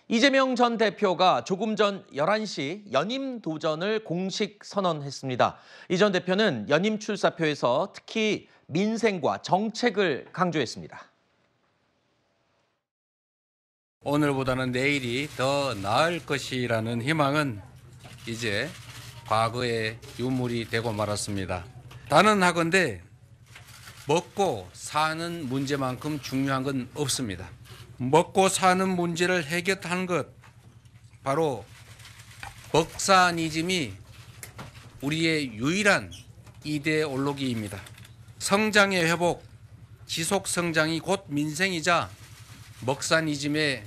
이재명 전 대표가 조금 전 11시 연임 도전을 공식 선언했습니다. 이 전 대표는 연임 출사표에서 특히 민생과 정책을 강조했습니다. 오늘보다는 내일이 더 나을 것이라는 희망은 이제 과거의 유물이 되고 말았습니다. 단언하건대 먹고 사는 문제만큼 중요한 건 없습니다. 먹고 사는 문제를 해결하는 것, 바로 먹사니즘이 우리의 유일한 이데올로기입니다. 성장의 회복, 지속 성장이 곧 민생이자 먹사니즘의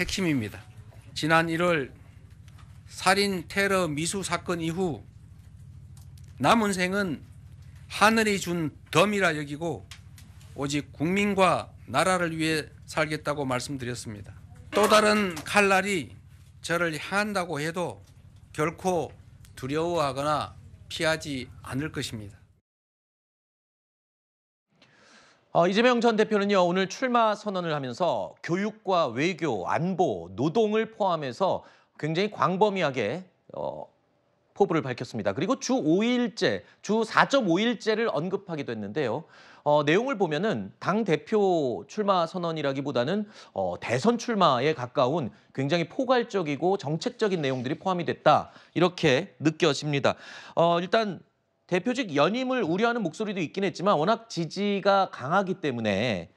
핵심입니다. 지난 1월 살인 테러 미수 사건 이후 남은 생은 하늘이 준 덤이라 여기고 오직 국민과 나라를 위해 살겠다고 말씀드렸습니다. 또 다른 칼날이 저를 향한다고 해도 결코 두려워하거나 피하지 않을 것입니다. 이재명 전 대표는요, 오늘 출마 선언을 하면서 교육과 외교, 안보, 노동을 포함해서 굉장히 광범위하게 포부를 밝혔습니다. 그리고 주 5일제, 주 4.5일제를 언급하기도 했는데요. 내용을 보면은 당 대표 출마 선언이라기보다는 대선 출마에 가까운 굉장히 포괄적이고 정책적인 내용들이 포함이 됐다. 이렇게 느껴집니다. 일단 대표직 연임을 우려하는 목소리도 있긴 했지만 워낙 지지가 강하기 때문에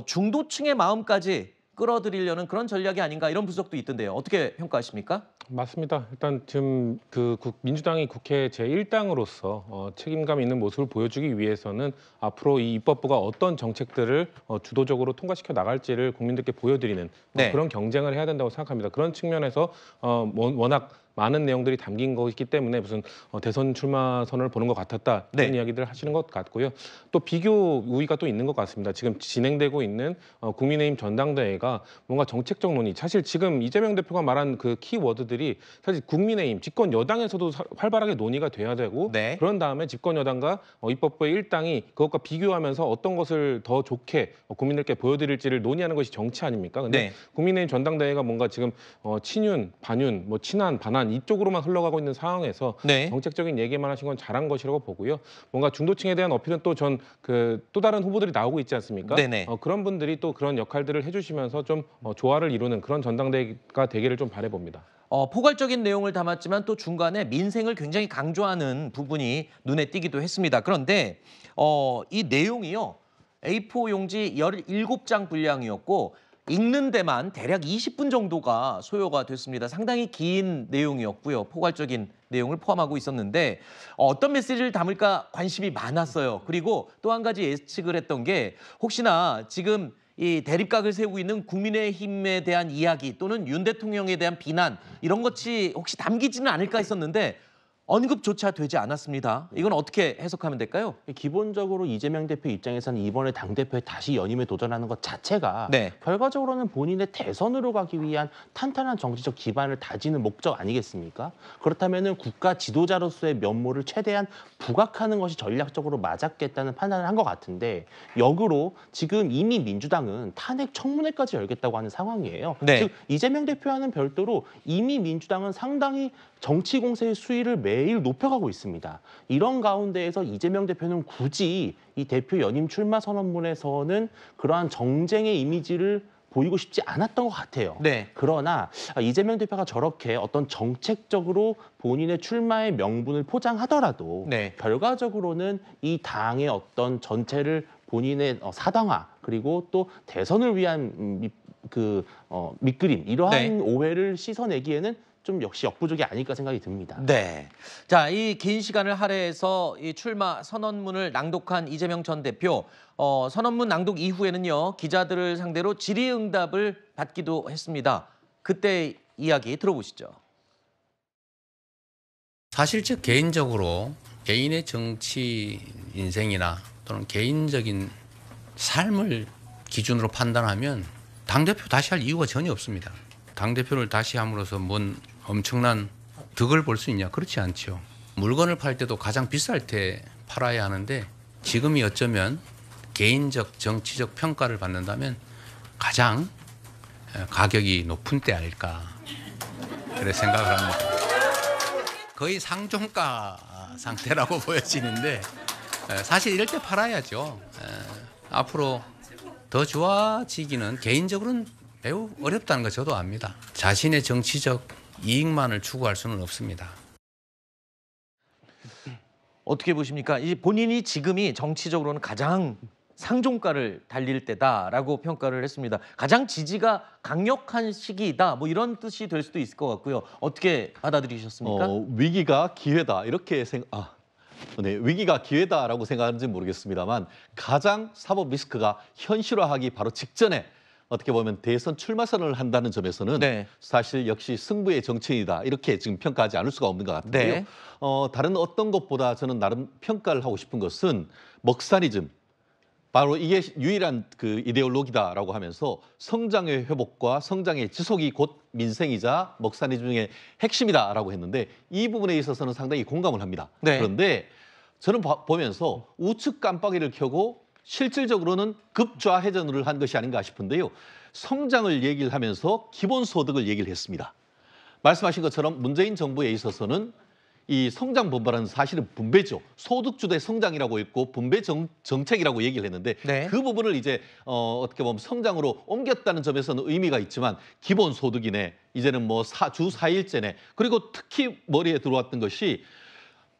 중도층의 마음까지 끌어들이려는 그런 전략이 아닌가 이런 분석도 있던데요. 어떻게 평가하십니까? 맞습니다. 일단 지금 민주당이 국회 제1당으로서 책임감 있는 모습을 보여주기 위해서는 앞으로 이 입법부가 어떤 정책들을 주도적으로 통과시켜 나갈지를 국민들께 보여드리는 네. 그런 경쟁을 해야 된다고 생각합니다. 그런 측면에서 워낙 많은 내용들이 담긴 것이기 때문에 무슨 대선 출마 선언을 보는 것 같았다 이런 네. 이야기들 하시는 것 같고요. 또 비교 우위가 또 있는 것 같습니다. 지금 진행되고 있는 국민의힘 전당대회가 뭔가 정책적 논의, 사실 지금 이재명 대표가 말한 그 키워드들이 사실 국민의힘 집권 여당에서도 활발하게 논의가 돼야 되고 네. 그런 다음에 집권 여당과 입법부의 일당이 그것과 비교하면서 어떤 것을 더 좋게 국민들께 보여드릴지를 논의하는 것이 정치 아닙니까? 근데 네. 국민의힘 전당대회가 뭔가 지금 친윤, 반윤, 뭐 친한, 반한 이쪽으로만 흘러가고 있는 상황에서 네. 정책적인 얘기만 하신 건 잘한 것이라고 보고요. 뭔가 중도층에 대한 어필은 또 또 다른 후보들이 나오고 있지 않습니까? 네네. 그런 분들이 또 그런 역할들을 해주시면서 좀 조화를 이루는 그런 전당대회가 되기를 좀 바라봅니다. 포괄적인 내용을 담았지만 또 중간에 민생을 굉장히 강조하는 부분이 눈에 띄기도 했습니다. 그런데 이 내용이요. A4 용지 17장 분량이었고 읽는 데만 대략 20분 정도가 소요가 됐습니다. 상당히 긴 내용이었고요. 포괄적인 내용을 포함하고 있었는데 어떤 메시지를 담을까 관심이 많았어요. 그리고 또 한 가지 예측을 했던 게 혹시나 지금 이 대립각을 세우고 있는 국민의힘에 대한 이야기 또는 윤 대통령에 대한 비난 이런 것이 혹시 담기지는 않을까 했었는데 언급조차 되지 않았습니다. 이건 어떻게 해석하면 될까요? 기본적으로 이재명 대표 입장에서는 이번에 당대표에 다시 연임에 도전하는 것 자체가 네. 결과적으로는 본인의 대선으로 가기 위한 탄탄한 정치적 기반을 다지는 목적 아니겠습니까? 그렇다면 국가 지도자로서의 면모를 최대한 부각하는 것이 전략적으로 맞았겠다는 판단을 한 것 같은데 역으로 지금 이미 민주당은 탄핵 청문회까지 열겠다고 하는 상황이에요. 네. 즉 이재명 대표와는 별도로 이미 민주당은 상당히 정치 공세의 수위를 매일 높여가고 있습니다. 이런 가운데에서 이재명 대표는 굳이 이 대표 연임 출마 선언문에서는 그러한 정쟁의 이미지를 보이고 싶지 않았던 것 같아요. 네. 그러나 이재명 대표가 저렇게 어떤 정책적으로 본인의 출마의 명분을 포장하더라도 네. 결과적으로는 이 당의 어떤 전체를 본인의 사당화 그리고 또 대선을 위한 밑그림 이러한 네. 오해를 씻어내기에는 좀 역시 역부족이 아닐까 생각이 듭니다. 네. 자, 이 긴 시간을 할애해서 이 출마 선언문을 낭독한 이재명 전 대표. 선언문 낭독 이후에는요, 기자들을 상대로 질의응답을 받기도 했습니다. 그때 이야기 들어보시죠. 사실 저 개인적으로 개인의 정치 인생이나 또는 개인적인 삶을 기준으로 판단하면 당대표 다시 할 이유가 전혀 없습니다. 당대표를 다시 함으로써 뭔 엄청난 득을 볼 수 있냐? 그렇지 않죠. 물건을 팔 때도 가장 비쌀 때 팔아야 하는데 지금이 어쩌면 개인적 정치적 평가를 받는다면 가장 가격이 높은 때 아닐까 그렇게 생각을 합니다. 거의 상종가 상태라고 보여지는데 사실 이럴 때 팔아야죠. 앞으로 더 좋아지기는 개인적으로는 매우 어렵다는 거 저도 압니다. 자신의 정치적 이익만을 추구할 수는 없습니다. 어떻게 보십니까? 이 본인이 지금이 정치적으로는 가장 상종가를 달릴 때다라고 평가를 했습니다. 가장 지지가 강력한 시기이다. 뭐 이런 뜻이 될 수도 있을 것 같고요. 어떻게 받아들이셨습니까? 위기가 기회다 이렇게 위기가 기회다라고 생각하는지 모르겠습니다만 가장 사법 리스크가 현실화하기 바로 직전에 어떻게 보면 대선 출마 선언을 한다는 점에서는 네. 사실 역시 승부의 정치인이다 이렇게 지금 평가하지 않을 수가 없는 것 같은데요. 네. 다른 어떤 것보다 저는 나름 평가를 하고 싶은 것은 먹사니즘. 바로 이게 유일한 그 이데올로기다라고 하면서 성장의 회복과 성장의 지속이 곧 민생이자 먹사니즘의 핵심이다라고 했는데 이 부분에 있어서는 상당히 공감을 합니다. 네. 그런데 저는 보면서 우측 깜빡이를 켜고 실질적으로는 급좌회전을 한 것이 아닌가 싶은데요. 성장을 얘기를 하면서 기본소득을 얘기를 했습니다. 말씀하신 것처럼 문재인 정부에 있어서는 이 성장 분배라는 사실은 분배죠. 소득주대 성장이라고 있고 분배 정책이라고 얘기를 했는데 네. 그 부분을 이제 어떻게 보면 성장으로 옮겼다는 점에서는 의미가 있지만 기본소득이네, 이제는 뭐 주 4일제네, 그리고 특히 머리에 들어왔던 것이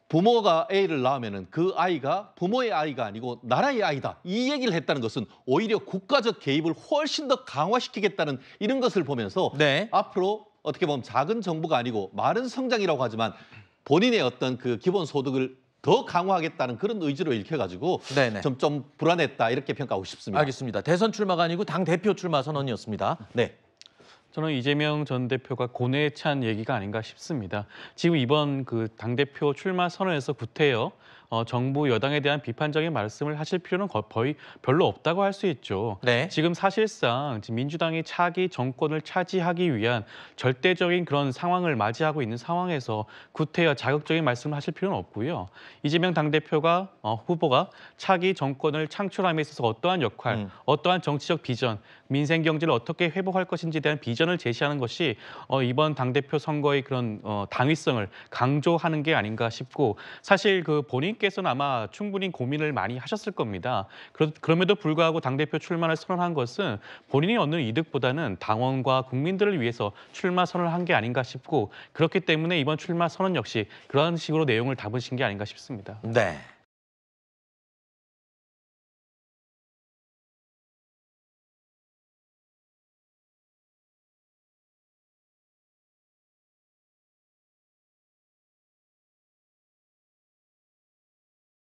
부모가 A를 낳으면은 그 아이가 부모의 아이가 아니고 나라의 아이다. 이 얘기를 했다는 것은 오히려 국가적 개입을 훨씬 더 강화시키겠다는 이런 것을 보면서 네. 앞으로 어떻게 보면 작은 정부가 아니고 마른 성장이라고 하지만 본인의 어떤 그 기본 소득을 더 강화하겠다는 그런 의지로 읽혀가지고 네네. 좀 불안했다 이렇게 평가하고 싶습니다. 알겠습니다. 대선 출마가 아니고 당 대표 출마 선언이었습니다. 네. 저는 이재명 전 대표가 고뇌에 찬 얘기가 아닌가 싶습니다. 지금 이번 그 당대표 출마 선언에서 구태여 정부 여당에 대한 비판적인 말씀을 하실 필요는 거의 별로 없다고 할 수 있죠. 네. 지금 사실상 지금 민주당이 차기 정권을 차지하기 위한 절대적인 그런 상황을 맞이하고 있는 상황에서 구태여 자극적인 말씀을 하실 필요는 없고요. 이재명 당대표가 후보가 차기 정권을 창출함에 있어서 어떠한 역할, 어떠한 정치적 비전, 민생 경제를 어떻게 회복할 것인지에 대한 비전을 제시하는 것이 이번 당대표 선거의 그런 당위성을 강조하는 게 아닌가 싶고, 사실 그 본인께서는 아마 충분히 고민을 많이 하셨을 겁니다. 그럼에도 불구하고 당대표 출마를 선언한 것은 본인이 얻는 이득보다는 당원과 국민들을 위해서 출마 선언을 한 게 아닌가 싶고, 그렇기 때문에 이번 출마 선언 역시 그런 식으로 내용을 담으신 게 아닌가 싶습니다. 네.